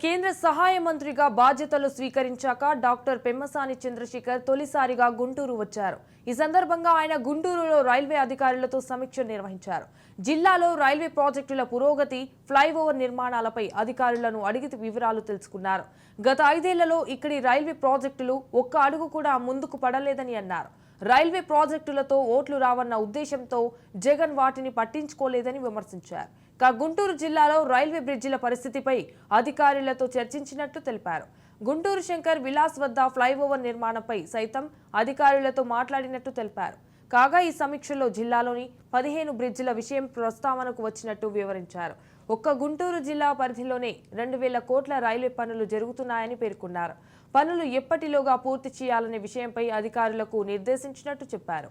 కేంద్ర సహాయ మంత్రిగా బాధ్యతలు స్వీకరించాక డాక్టర్ పెమ్మసాని చంద్రశేఖర్ తొలిసారిగా గుంటూరు వచ్చారు. ఈ సందర్భంగా ఆయన గుంటూరులో రైల్వే అధికారులతో సమీక్ష నిర్వహించారు. జిల్లాలో రైల్వే ప్రాజెక్టుల పురోగతి, ఫ్లైఓవర్ నిర్మాణాలపై అధికారులను అడిగి వివరాలు తెలుసుకున్నారు. గత 5 ఏళ్లలో ఇక్కడి రైల్వే ప్రాజెక్టులు ఒక్క అడుగు కూడా ముందుకు పడలేదని అన్నారు. రైల్వే ప్రాజెక్టులతో ఓట్లు రావన్న ఉద్దేశంతో జగన్ వాటిని పట్టించుకోలేదని విమర్శించారు. గుంటూరు జిల్లాలో రైల్వే బ్రిడ్జిల పరిస్థితిపై అధికారులతో చర్చించినట్లు తెలిపారు. గుంటూరు శంకర్ విలాస్ వద్ద ఫ్లైఓవర్ నిర్మాణంపై సైతం అధికారులతో మాట్లాడినట్టు తెలిపారు. కాగా ఈ సమీక్షలో జిల్లాలోని 15 బ్రిడ్జిల విషయం ప్రస్తావనకు వచ్చినట్టు వివరించారు. ఒక్క గుంటూరు జిల్లా పరిధిలోనే 2000 కోట్ల రైల్వే పనులు జరుగుతున్నాయని పేర్కొన్నారు. పనులు ఎప్పటిలోగా పూర్తి చేయాలనే విషయంపై అధికారులకు నిర్దేశించినట్టు చెప్పారు.